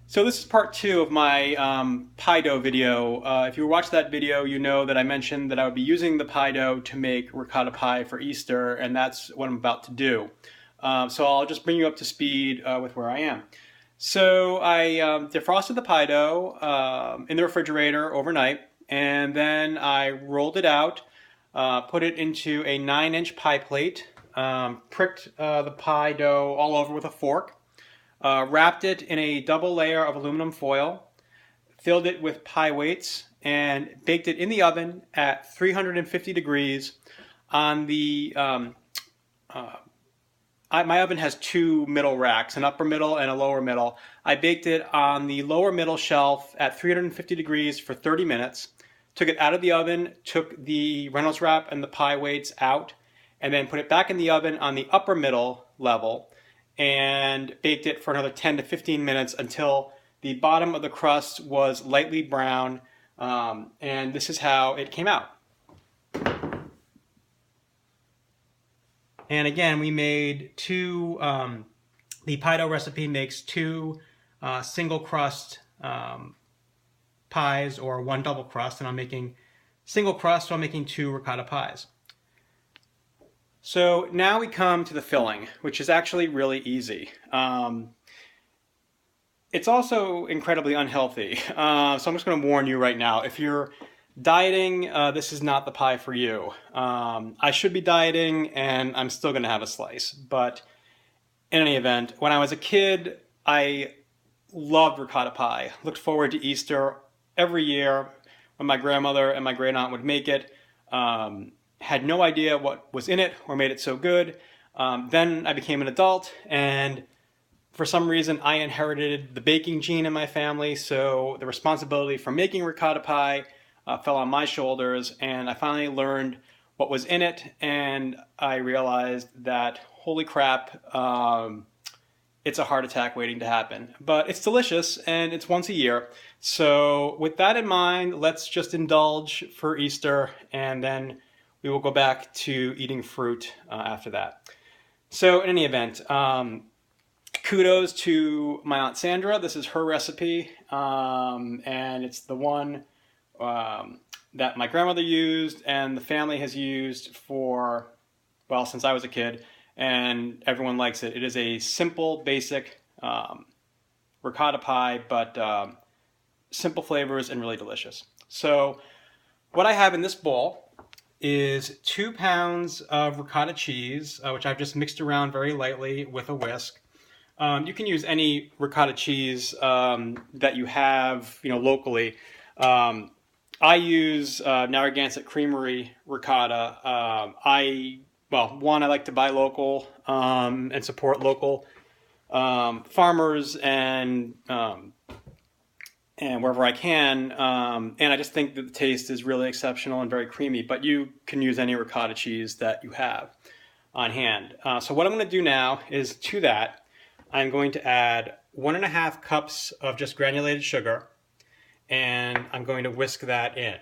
So this is part two of my pie dough video. If you watched that video, you know that I mentioned that I would be using the pie dough to make ricotta pie for Easter, and that's what I'm about to do. So I'll just bring you up to speed with where I am. So I defrosted the pie dough in the refrigerator overnight, and then I rolled it out, put it into a 9-inch pie plate, pricked the pie dough all over with a fork, wrapped it in a double layer of aluminum foil, filled it with pie weights, and baked it in the oven at 350 degrees on the my oven has two middle racks, an upper middle and a lower middle. I baked it on the lower middle shelf at 350 degrees for 30 minutes, took it out of the oven, took the Reynolds wrap and the pie weights out, and then put it back in the oven on the upper middle level and baked it for another 10 to 15 minutes until the bottom of the crust was lightly brown. And this is how it came out. And again, we made two, the pie dough recipe makes two single crust pies or one double crust, and I'm making single crust, so I'm making two ricotta pies. So now we come to the filling, which is actually really easy. It's also incredibly unhealthy. So I'm just going to warn you right now. If you're dieting, this is not the pie for you. I should be dieting, and I'm still going to have a slice. But in any event, when I was a kid, I loved ricotta pie. Looked forward to Easter every year when my grandmother and my great aunt would make it. Had no idea what was in it or made it so good. Then I became an adult, and for some reason I inherited the baking gene in my family, so the responsibility for making ricotta pie fell on my shoulders, and I finally learned what was in it, and I realized that, holy crap, it's a heart attack waiting to happen. But it's delicious, and it's once a year. So with that in mind, let's just indulge for Easter, and then we will go back to eating fruit after that. So in any event, kudos to my Aunt Sandra. This is her recipe, and it's the one that my grandmother used and the family has used for, well, since I was a kid, and everyone likes it. It is a simple, basic ricotta pie, but simple flavors and really delicious. So what I have in this bowl is 2 pounds of ricotta cheese, which I've just mixed around very lightly with a whisk. You can use any ricotta cheese that you have, locally. I use Narragansett Creamery ricotta. I like to buy local and support local farmers and wherever I can. And I just think that the taste is really exceptional and very creamy. But you can use any ricotta cheese that you have on hand. So what I'm going to do now is to that, I'm going to add 1.5 cups of just granulated sugar, and I'm going to whisk that in.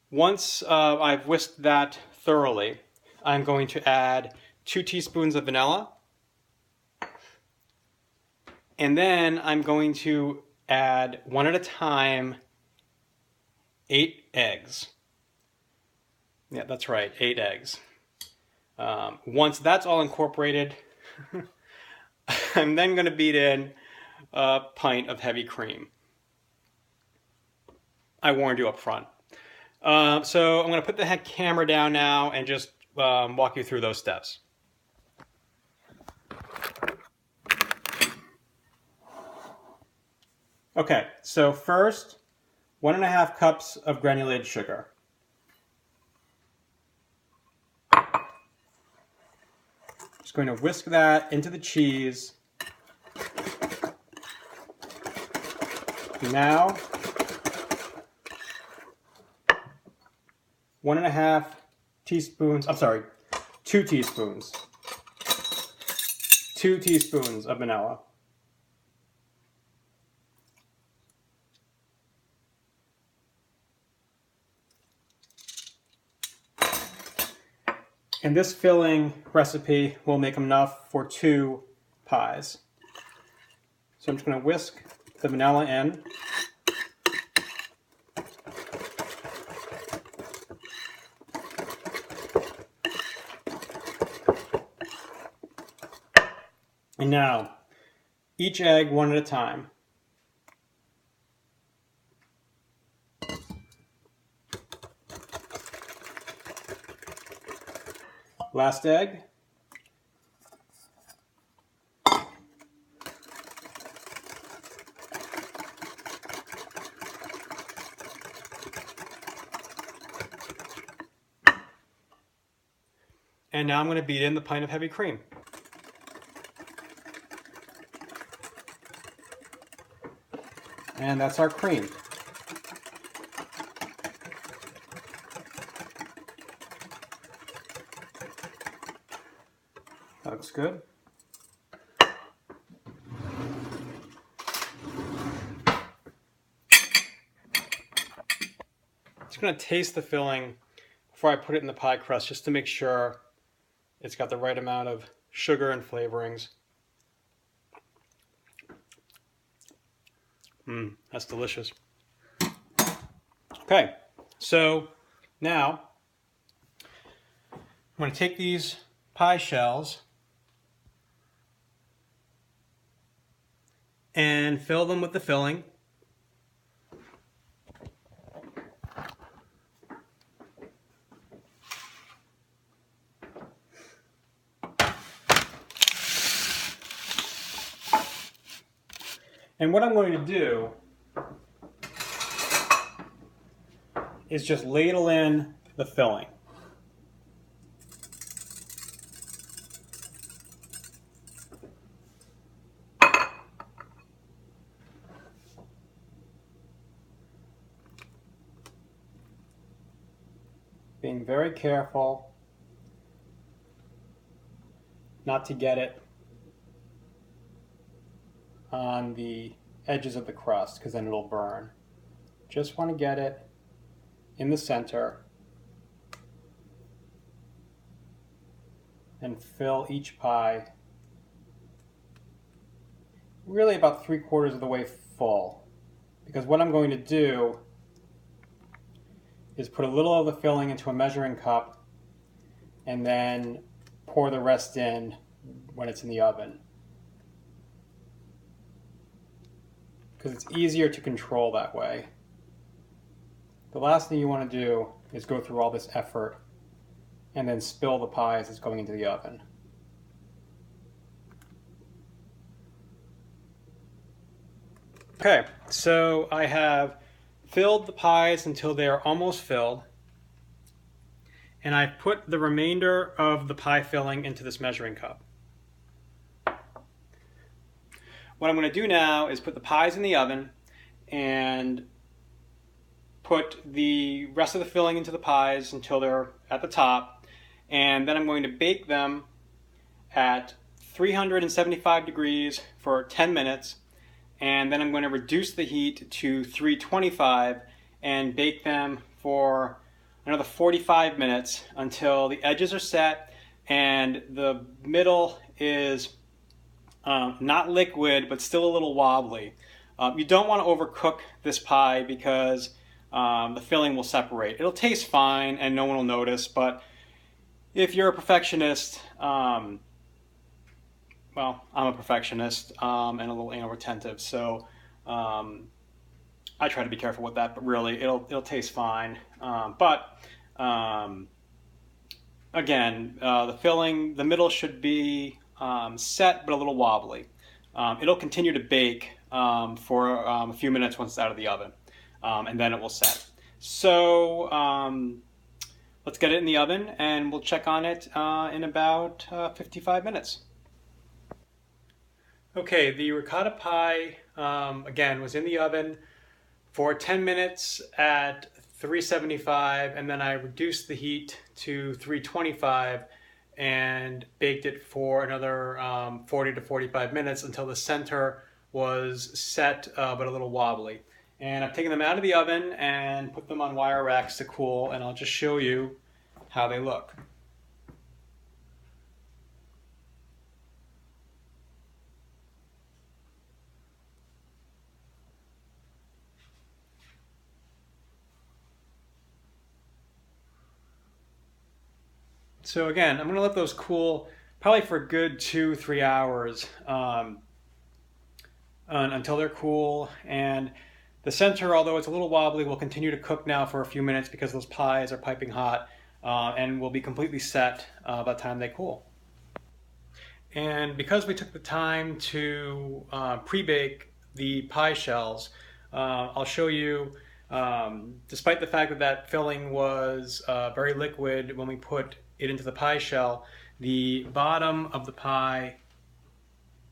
Once I've whisked that thoroughly, I'm going to add 2 teaspoons of vanilla, and then I'm going to add, one at a time, 8 eggs. Yeah, that's right, 8 eggs. Once that's all incorporated, I'm then going to beat in a pint of heavy cream. I warned you up front. So I'm going to put the camera down now and just walk you through those steps. Okay, so first, 1.5 cups of granulated sugar. Just going to whisk that into the cheese. Now, 1.5 teaspoons, 2 teaspoons. 2 teaspoons of vanilla. And this filling recipe will make enough for 2 pies. So I'm just going to whisk the vanilla in. And now, each egg one at a time. Last egg. And now I'm going to beat in the pint of heavy cream. And that's our cream. That looks good. Just going to taste the filling before I put it in the pie crust, just to make sure it's got the right amount of sugar and flavorings. That's delicious. Okay, so now I'm going to take these pie shells and fill them with the filling. And what I'm going to do is just ladle in the filling. Being very careful not to get it on the edges of the crust, because then it'll burn. Just want to get it in the center and fill each pie really about 3/4 of the way full, because what I'm going to do is put a little of the filling into a measuring cup and then pour the rest in when it's in the oven, because it's easier to control that way. The last thing you want to do is go through all this effort and then spill the pie as it's going into the oven. Okay, so I have filled the pies until they are almost filled, and I've put the remainder of the pie filling into this measuring cup. What I'm going to do now is put the pies in the oven and put the rest of the filling into the pies until they're at the top, and then I'm going to bake them at 375 degrees for 10 minutes, and then I'm going to reduce the heat to 325 and bake them for another 45 minutes until the edges are set and the middle is not liquid but still a little wobbly. You don't want to overcook this pie because the filling will separate. It'll taste fine and no one will notice, but if you're a perfectionist, well, I'm a perfectionist and a little anal retentive, so I try to be careful with that, but really it'll taste fine. Again, the filling, the middle should be set but a little wobbly. It'll continue to bake for a few minutes once it's out of the oven, and then it will set. So let's get it in the oven and we'll check on it in about 55 minutes. Okay, the ricotta pie, again, was in the oven for 10 minutes at 375, and then I reduced the heat to 325 and baked it for another 40 to 45 minutes until the center was set but a little wobbly. And I've taken them out of the oven and put them on wire racks to cool, and I'll just show you how they look. So again, I'm going to let those cool probably for a good 2-3 hours until they're cool. And the center, although it's a little wobbly, will continue to cook now for a few minutes because those pies are piping hot and will be completely set by the time they cool. And because we took the time to pre-bake the pie shells, I'll show you, despite the fact that that filling was very liquid when we put it into the pie shell, the bottom of the pie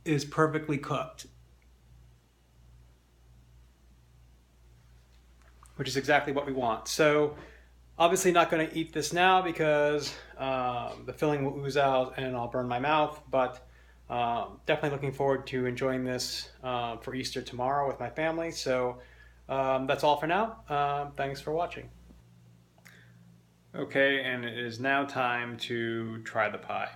is perfectly cooked, which is exactly what we want. So obviously not going to eat this now because the filling will ooze out and I'll burn my mouth, but definitely looking forward to enjoying this for Easter tomorrow with my family. So that's all for now. Thanks for watching. Okay, and it is now time to try the pie.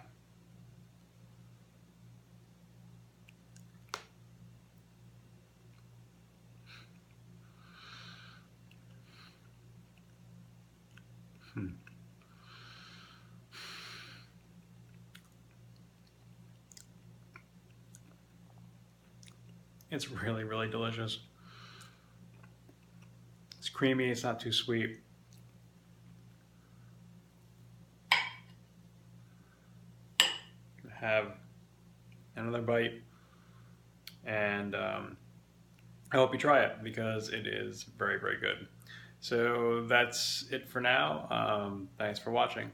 It's really, really delicious. It's creamy, it's not too sweet. Have another bite, and I hope you try it because it is very, very good. So that's it for now. Thanks for watching.